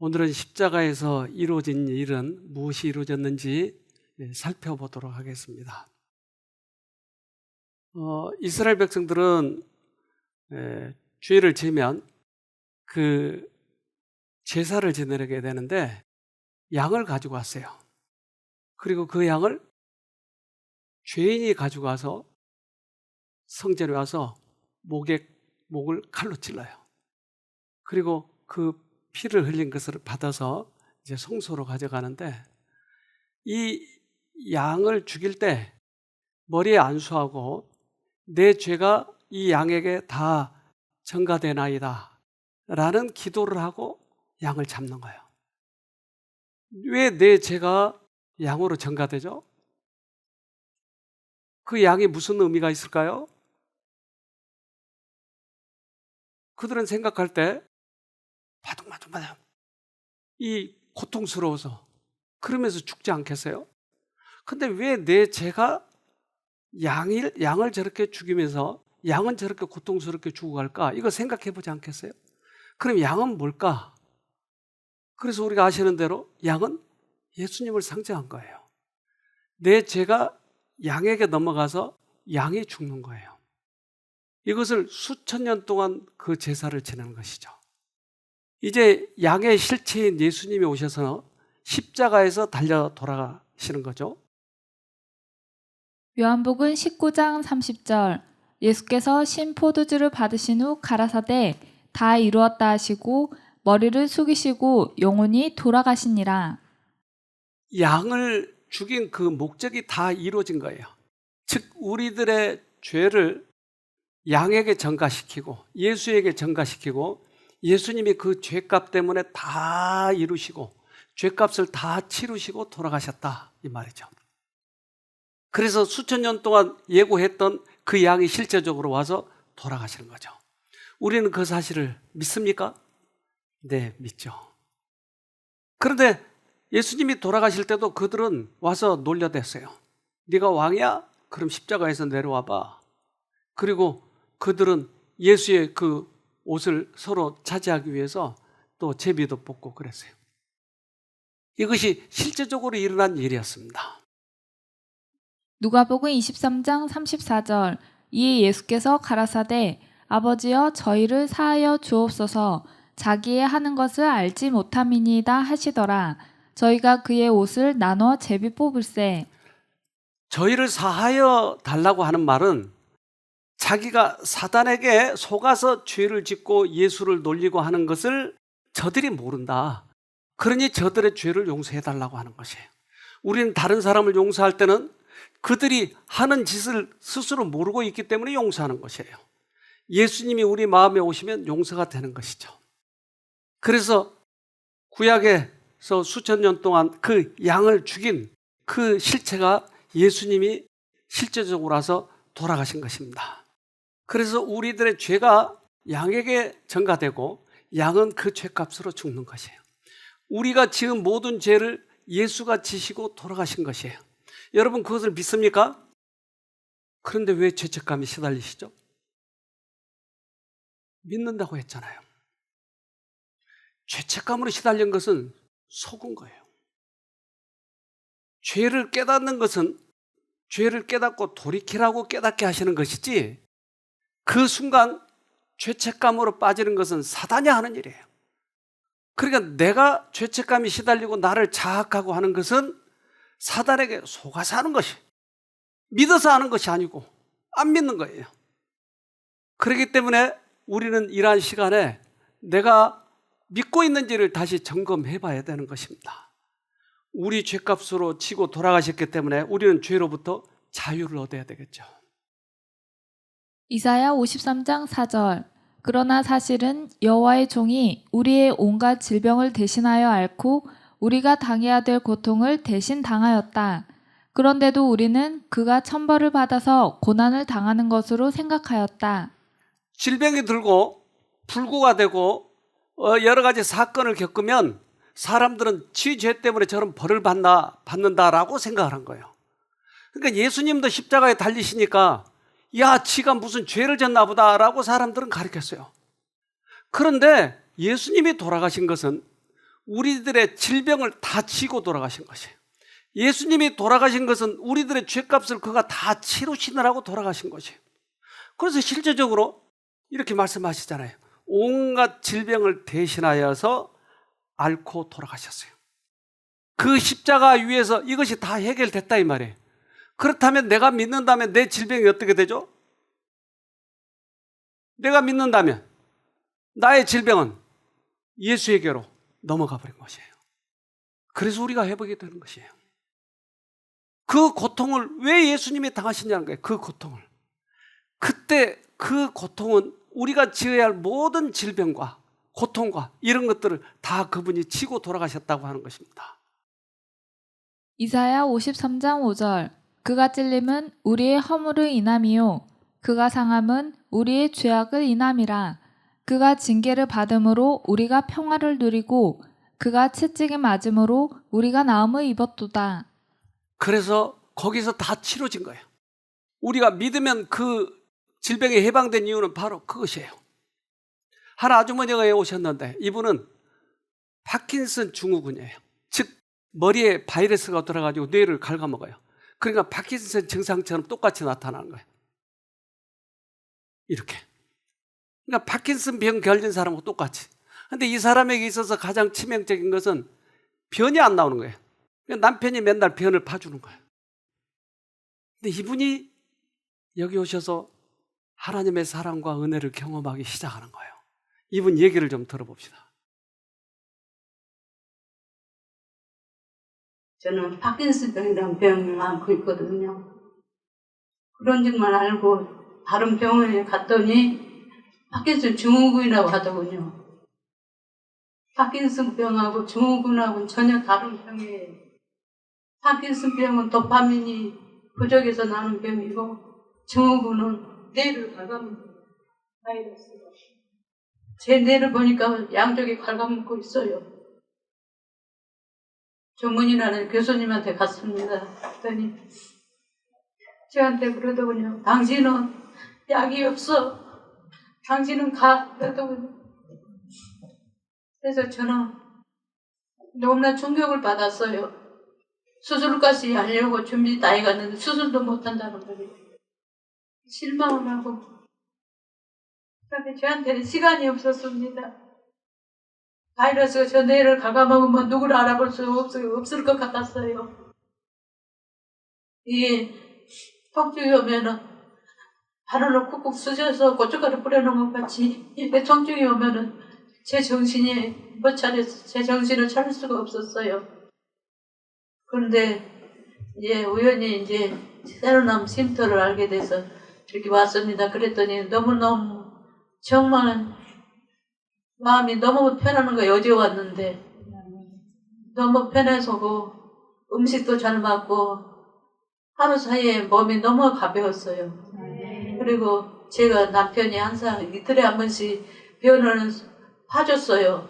오늘은 십자가에서 이루어진 일은 무엇이 이루어졌는지 살펴보도록 하겠습니다. 이스라엘 백성들은 죄를 지으면 그 제사를 지내게 되는데 양을 가지고 왔어요. 그리고 그 양을 죄인이 가지고 와서 성전에 와서 목을 칼로 찔러요. 그리고 그 피를 흘린 것을 받아서 이제 성소로 가져가는데, 이 양을 죽일 때 머리에 안수하고 내 죄가 이 양에게 다 전가되나이다 라는 기도를 하고 양을 잡는 거예요. 왜 내 죄가 양으로 전가되죠? 그 양이 무슨 의미가 있을까요? 그들은 생각할 때 바둥바둥바둥 이 고통스러워서 그러면서 죽지 않겠어요? 근데 왜 내 죄가 양을 저렇게 죽이면서 양은 저렇게 고통스럽게 죽어갈까? 이거 생각해 보지 않겠어요? 그럼 양은 뭘까? 그래서 우리가 아시는 대로 양은 예수님을 상징한 거예요. 내 죄가 양에게 넘어가서 양이 죽는 거예요. 이것을 수천 년 동안 그 제사를 지내는 것이죠. 이제 양의 실체인 예수님이 오셔서 십자가에서 달려 돌아가시는 거죠. 요한복음 19장 30절, 예수께서 신 포도주를 받으신 후 가라사대 다 이루었다 하시고 머리를 숙이시고 영원히 돌아가시니라. 양을 죽인 그 목적이 다 이루어진 거예요. 즉 우리들의 죄를 양에게 전가시키고 예수에게 전가시키고 예수님이 그 죄값 때문에 다 이루시고 죄값을 다 치르시고 돌아가셨다 이 말이죠. 그래서 수천 년 동안 예고했던 그 양이 실제적으로 와서 돌아가시는 거죠. 우리는 그 사실을 믿습니까? 네, 믿죠. 그런데 예수님이 돌아가실 때도 그들은 와서 놀려댔어요. 네가 왕이야? 그럼 십자가에서 내려와 봐. 그리고 그들은 예수의 그 옷을 서로 차지하기 위해서 또 제비도 뽑고 그랬어요. 이것이 실제적으로 일어난 일이었습니다. 누가복음 23장 34절, 이에 예수께서 가라사대 아버지여 저희를 사하여 주옵소서, 자기의 하는 것을 알지 못함이니이다 하시더라. 저희가 그의 옷을 나눠 제비 뽑을세. 저희를 사하여 달라고 하는 말은 자기가 사단에게 속아서 죄를 짓고 예수를 놀리고 하는 것을 저들이 모른다. 그러니 저들의 죄를 용서해 달라고 하는 것이에요. 우리는 다른 사람을 용서할 때는 그들이 하는 짓을 스스로 모르고 있기 때문에 용서하는 것이에요. 예수님이 우리 마음에 오시면 용서가 되는 것이죠. 그래서 구약에서 수천 년 동안 그 양을 죽인 그 실체가 예수님이 실제적으로 와서 돌아가신 것입니다. 그래서 우리들의 죄가 양에게 전가되고 양은 그 죄값으로 죽는 것이에요. 우리가 지은 모든 죄를 예수가 지시고 돌아가신 것이에요. 여러분 그것을 믿습니까? 그런데 왜 죄책감에 시달리시죠? 믿는다고 했잖아요. 죄책감으로 시달린 것은 속은 거예요. 죄를 깨닫는 것은 죄를 깨닫고 돌이키라고 깨닫게 하시는 것이지, 그 순간 죄책감으로 빠지는 것은 사단이 하는 일이에요. 그러니까 내가 죄책감이 시달리고 나를 자학하고 하는 것은 사단에게 속아서 하는 것이, 믿어서 하는 것이 아니고 안 믿는 거예요. 그렇기 때문에 우리는 이러한 시간에 내가 믿고 있는지를 다시 점검해 봐야 되는 것입니다. 우리 죄값으로 치고 돌아가셨기 때문에 우리는 죄로부터 자유를 얻어야 되겠죠. 이사야 53장 4절, 그러나 사실은 여호와의 종이 우리의 온갖 질병을 대신하여 앓고 우리가 당해야 될 고통을 대신 당하였다. 그런데도 우리는 그가 천벌을 받아서 고난을 당하는 것으로 생각하였다. 질병이 들고 불구가 되고 여러 가지 사건을 겪으면 사람들은 지 죄 때문에 저런 벌을 받는다라고 생각을 한 거예요. 그러니까 예수님도 십자가에 달리시니까 야, 지가 무슨 죄를 졌나 보다라고 사람들은 가르쳤어요. 그런데 예수님이 돌아가신 것은 우리들의 질병을 다 지고 돌아가신 것이에요. 예수님이 돌아가신 것은 우리들의 죄값을 그가 다 치르시느라고 돌아가신 것이에요. 그래서 실제적으로 이렇게 말씀하시잖아요. 온갖 질병을 대신하여서 앓고 돌아가셨어요. 그 십자가 위에서 이것이 다 해결됐다 이 말이에요. 그렇다면 내가 믿는다면 내 질병이 어떻게 되죠? 내가 믿는다면 나의 질병은 예수에게로 넘어가 버린 것이에요. 그래서 우리가 회복이 되는 것이에요. 그 고통을 왜 예수님이 당하시냐는 거예요. 그 고통을. 그때 그 고통은 우리가 지어야 할 모든 질병과 고통과 이런 것들을 다 그분이 지고 돌아가셨다고 하는 것입니다. 이사야 53장 5절 그가 찔림은 우리의 허물을 인함이요 그가 상함은 우리의 죄악을 인함이라. 그가 징계를 받음으로 우리가 평화를 누리고 그가 채찍에 맞음으로 우리가 나음을 입었도다. 그래서 거기서 다 치료진 거예요. 우리가 믿으면 그 질병에 해방된 이유는 바로 그것이에요. 한 아주머니가 오셨는데 이분은 파킨슨 증후군이에요. 즉 머리에 바이러스가 들어가지고 뇌를 갉아먹어요. 그러니까 파킨슨 증상처럼 똑같이 나타나는 거예요. 이렇게. 그러니까 파킨슨 병 걸린 사람하고 똑같이. 근데 이 사람에게 있어서 가장 치명적인 것은 변이 안 나오는 거예요. 남편이 맨날 변을 파주는 거예요. 근데 이분이 여기 오셔서 하나님의 사랑과 은혜를 경험하기 시작하는 거예요. 이분 얘기를 좀 들어봅시다. 저는 파킨슨병이라는 병을 앓고 있거든요. 그런 줄만 알고 다른 병원에 갔더니 파킨슨 증후군이라고 하더군요. 파킨슨병하고 증후군하고는 전혀 다른 병이에요. 파킨슨병은 도파민이 부족해서 나는 병이고 증후군은 뇌를 갉아먹는 바이러스가. 제 뇌를 보니까 양쪽에 갉아먹고 있어요. 전문이라는 교수님한테 갔습니다. 그랬더니 저한테 그러더군요. 당신은 약이 없어. 당신은 가. 그러더군요. 그래서 저는 너무나 충격을 받았어요. 수술까지 하려고 준비 다 해갔는데 수술도 못한다는 거예요. 실망을 하고. 그런데 저한테는 시간이 없었습니다. 바이러스가 저 뇌를 갉아먹으면 누구를 알아볼 수 없을 것 같았어요. 이게 통증이 오면은 바늘로 쿡쿡 쑤셔서 고춧가루 뿌려놓은 것 같이 이렇게 통증이 오면은 제 정신이 못 차려서 제 정신을 차릴 수가 없었어요. 그런데 이제 우연히 이제 새로운 쉼터를 알게 돼서 이렇게 왔습니다. 그랬더니 너무너무 정말 마음이 너무 편안한 거예요. 어제 왔는데 너무 편해서고 음식도 잘 맞고 하루 사이에 몸이 너무 가벼웠어요. 그리고 제가 남편이 항상 이틀에 한 번씩 병원을 파줬어요.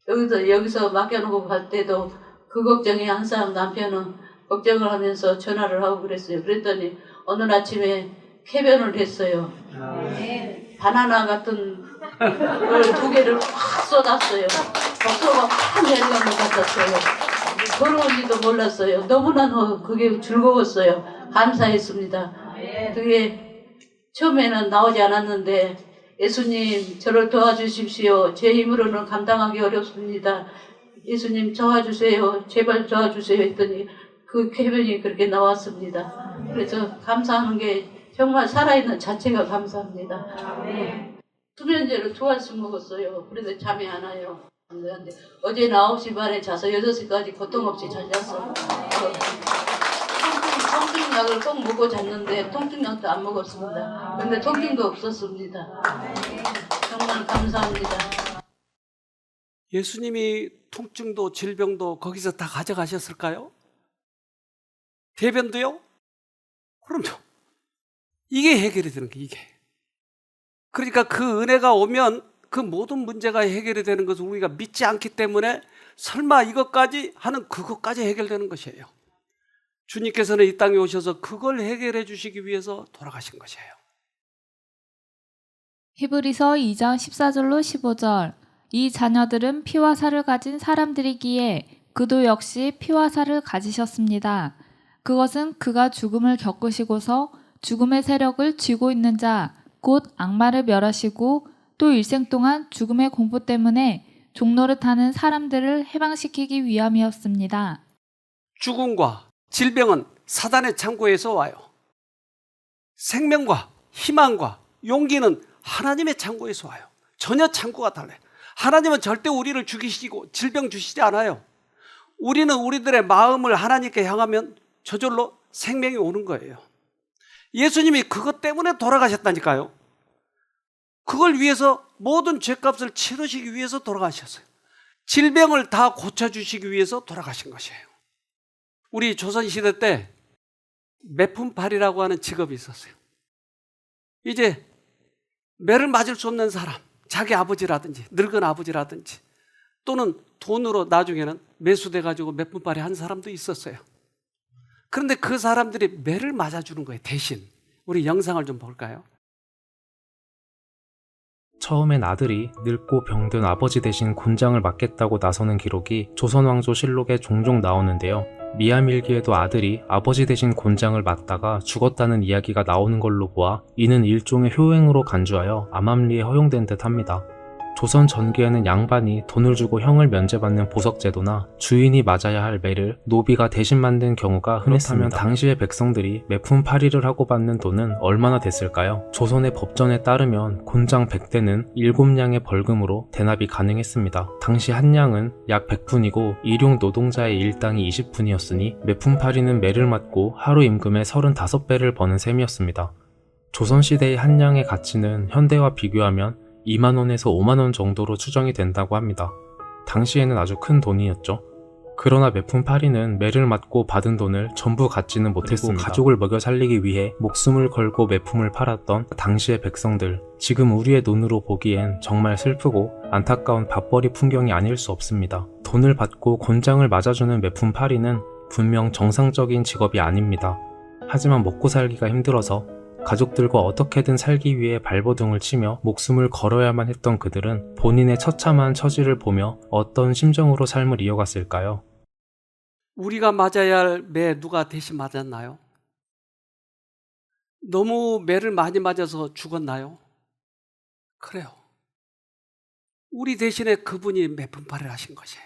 여기서 맡겨놓고 갈 때도 그 걱정이 항상 남편은 걱정을 하면서 전화를 하고 그랬어요. 그랬더니 어느 아침에 쾌변을 했어요. 바나나 같은 걸 2개를 확 쏟았어요. 속도가 확 내려간 것 같았어요. 걸어온지도 몰랐어요. 너무나 그게 즐거웠어요. 감사했습니다. 그게 처음에는 나오지 않았는데 예수님 저를 도와주십시오. 제 힘으로는 감당하기 어렵습니다. 예수님 도와주세요. 제발 도와주세요 했더니 그 쾌변이 그렇게 나왔습니다. 그래서 감사하는 게 정말 살아있는 자체가 감사합니다. 네. 수면제를 2알씩 먹었어요. 그래도 잠이 안 와요. 근데 어제는 9시 반에 자서 6시까지 고통 없이 잘 잤어요. 통증약을 꼭 먹고 잤는데 통증약도 안 먹었습니다. 근데 통증도 없었습니다. 정말 감사합니다. 예수님이 통증도 질병도 거기서 다 가져가셨을까요? 대변도요? 그럼요. 이게 해결이 되는 거예요. 이게. 그러니까 그 은혜가 오면 그 모든 문제가 해결이 되는 것을 우리가 믿지 않기 때문에 설마 이것까지 하는 그것까지 해결되는 것이에요. 주님께서는 이 땅에 오셔서 그걸 해결해 주시기 위해서 돌아가신 것이에요. 히브리서 2장 14절로 15절 이 자녀들은 피와 살을 가진 사람들이기에 그도 역시 피와 살을 가지셨습니다. 그것은 그가 죽음을 겪으시고서 죽음의 세력을 쥐고 있는 자, 곧 악마를 멸하시고 또 일생 동안 죽음의 공포 때문에 종노릇하는 사람들을 해방시키기 위함이었습니다. 죽음과 질병은 사단의 창고에서 와요. 생명과 희망과 용기는 하나님의 창고에서 와요. 전혀 창고가 달라요. 하나님은 절대 우리를 죽이시고 질병 주시지 않아요. 우리는 우리들의 마음을 하나님께 향하면 저절로 생명이 오는 거예요. 예수님이 그것 때문에 돌아가셨다니까요. 그걸 위해서 모든 죄값을 치르시기 위해서 돌아가셨어요. 질병을 다 고쳐주시기 위해서 돌아가신 것이에요. 우리 조선시대 때 매품팔이라고 하는 직업이 있었어요. 이제 매를 맞을 수 없는 사람, 자기 아버지라든지 늙은 아버지라든지 또는 돈으로 나중에는 매수돼가지고 매품팔이 한 사람도 있었어요. 그런데 그 사람들이 매를 맞아주는 거예요. 대신 우리 영상을 좀 볼까요? 처음엔 아들이 늙고 병든 아버지 대신 곤장을 맡겠다고 나서는 기록이 조선왕조실록에 종종 나오는데요. 미암일기에도 아들이 아버지 대신 곤장을 맡다가 죽었다는 이야기가 나오는 걸로 보아 이는 일종의 효행으로 간주하여 암암리에 허용된 듯 합니다. 조선 전기에는 양반이 돈을 주고 형을 면제받는 보석제도나 주인이 맞아야 할 매를 노비가 대신 만든 경우가 흔했다면 당시의 백성들이 매품팔이를 하고 받는 돈은 얼마나 됐을까요? 조선의 법전에 따르면 곤장 100대는 7냥의 벌금으로 대납이 가능했습니다. 당시 한 냥은 약 100푼이고 일용 노동자의 일당이 20푼이었으니 매품팔이는 매를 맞고 하루 임금의 35배를 버는 셈이었습니다. 조선시대의 한 냥의 가치는 현대와 비교하면 2만원에서 5만원 정도로 추정이 된다고 합니다. 당시에는 아주 큰 돈이었죠. 그러나 매품팔이는 매를 맞고 받은 돈을 전부 갖지는 못했습니다. 가족을 먹여 살리기 위해 목숨을 걸고 매품을 팔았던 당시의 백성들, 지금 우리의 눈으로 보기엔 정말 슬프고 안타까운 밥벌이 풍경이 아닐 수 없습니다. 돈을 받고 곤장을 맞아주는 매품팔이는 분명 정상적인 직업이 아닙니다. 하지만 먹고 살기가 힘들어서 가족들과 어떻게든 살기 위해 발버둥을 치며 목숨을 걸어야만 했던 그들은 본인의 처참한 처지를 보며 어떤 심정으로 삶을 이어갔을까요? 우리가 맞아야 할 매 누가 대신 맞았나요? 너무 매를 많이 맞아서 죽었나요? 그래요. 우리 대신에 그분이 매품팔이를 하신 것이에요.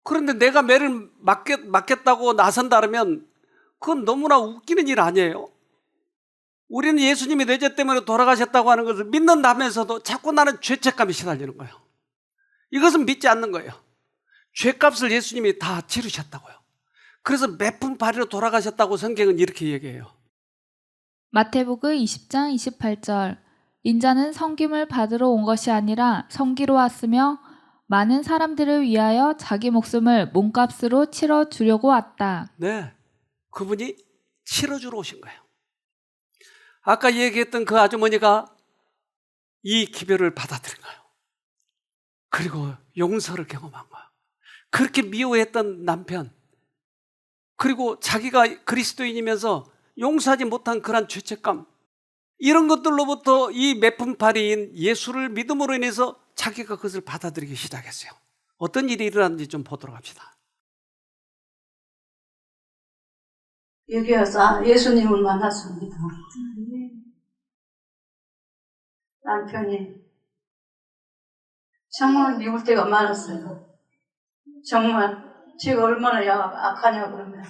그런데 내가 매를 맞겠다고 나선다면 그건 너무나 웃기는 일 아니에요? 우리는 예수님이 내 죄 때문에 돌아가셨다고 하는 것을 믿는다면서도 자꾸 나는 죄책감이 시달리는 거예요. 이것은 믿지 않는 거예요. 죄값을 예수님이 다 치르셨다고요. 그래서 매품팔이로 돌아가셨다고 성경은 이렇게 얘기해요. 마태복음 20장 28절 인자는 섬김을 받으러 온 것이 아니라 섬기러 왔으며 많은 사람들을 위하여 자기 목숨을 몸값으로 치러주려고 왔다. 네, 그분이 치러주러 오신 거예요. 아까 얘기했던 그 아주머니가 이 기별을 받아들인 거예요. 그리고 용서를 경험한 거예요. 그렇게 미워했던 남편, 그리고 자기가 그리스도인이면서 용서하지 못한 그런 죄책감, 이런 것들로부터 이 매품팔이인 예수를 믿음으로 인해서 자기가 그것을 받아들이기 시작했어요. 어떤 일이 일어났는지 좀 보도록 합시다. 여기 와서 예수님을 만났습니다. 남편이 정말 미울 때가 많았어요. 정말 제가 얼마나 악하냐 그러면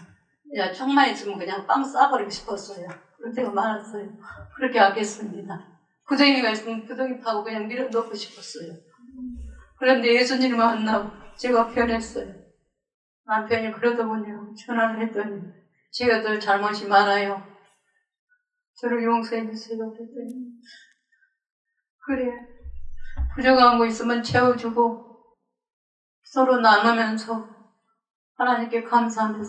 야 총만 있으면 그냥 빵 싸버리고 싶었어요. 그럴 때가 많았어요. 그렇게 악했습니다. 구덩이가 있으면 구덩이 파고 그냥 밀어 넣고 싶었어요. 그런데 예수님을 만나고 제가 변했어요. 남편이 그러다 보니 전화를 했더니 제가 더 잘못이 많아요. 저를 용서해 주세요. 그랬더니 그래 부족한 거 있으면 채워주고 서로 나누면서 하나님께 감사하며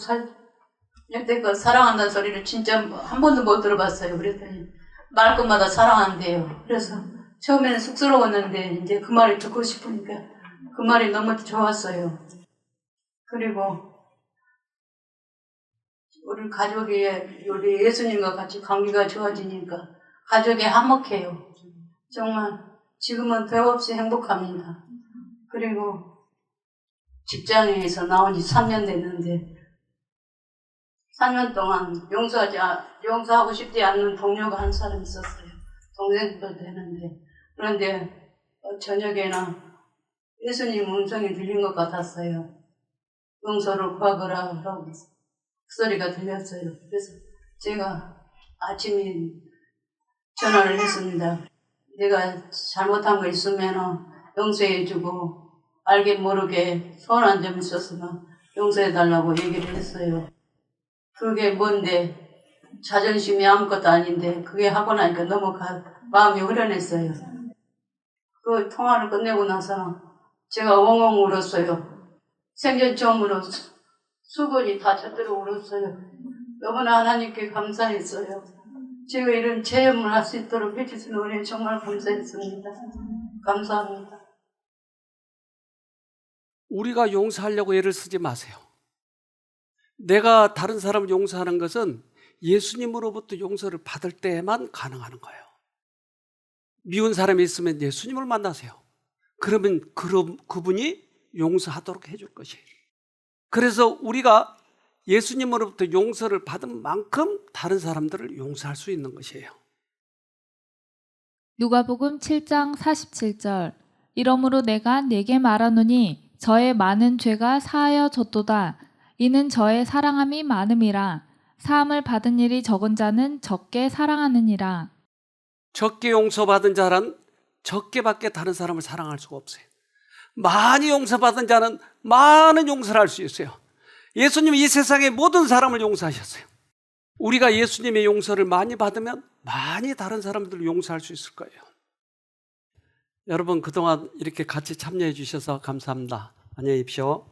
여태껏 사랑한다는 소리를 진짜 한 번도 못 들어봤어요. 그랬더니 말끝마다 사랑한대요. 그래서 처음에는 쑥스러웠는데 이제 그 말을 듣고 싶으니까 그 말이 너무 좋았어요. 그리고 우리 가족이 우리 예수님과 같이 관계가 좋아지니까 가족이 화목해요. 정말 지금은 더없이 행복합니다. 그리고 직장에서 나온 지 3년 됐는데 3년 동안 용서하고 싶지 않는 동료가 한 사람 있었어요. 동생도 되는데. 그런데 저녁에는 예수님 음성이 들린 것 같았어요. 용서를 구하거라 라고 소리가 들렸어요. 그래서 제가 아침에 전화를 했습니다. 내가 잘못한 거 있으면 용서해주고 알게 모르게 서운한 점 있었으면 용서해달라고 얘기를 했어요. 그게 뭔데 자존심이 아무것도 아닌데 그게 하고 나니까 너무 마음이 후련했어요. 그 통화를 끝내고 나서 제가 엉엉 울었어요. 생전 처음으로 수건이 다 젖도록 울었어요. 너무나 하나님께 감사했어요. 제가 이런 체험을 할 수 있도록 해주신 은혜 정말 감사했습니다. 감사합니다. 우리가 용서하려고 애를 쓰지 마세요. 내가 다른 사람을 용서하는 것은 예수님으로부터 용서를 받을 때만 가능한 거예요. 미운 사람이 있으면 예수님을 만나세요. 그러면 그분이 용서하도록 해줄 것이에요. 그래서 우리가 예수님으로부터 용서를 받은 만큼 다른 사람들을 용서할 수 있는 것이에요. 누가복음 7장 47절 이러므로 내가 네게 말하노니 저의 많은 죄가 사하여 졌도다. 이는 저의 사랑함이 많음이라. 사함을 받은 일이 적은 자는 적게 사랑하느니라. 적게 용서받은 자는 적게밖에 다른 사람을 사랑할 수가 없어요. 많이 용서받은 자는 많은 용서를 할 수 있어요. 예수님이 이 세상의 모든 사람을 용서하셨어요. 우리가 예수님의 용서를 많이 받으면 많이 다른 사람들을 용서할 수 있을 거예요. 여러분 그동안 이렇게 같이 참여해 주셔서 감사합니다. 안녕히 계십시오.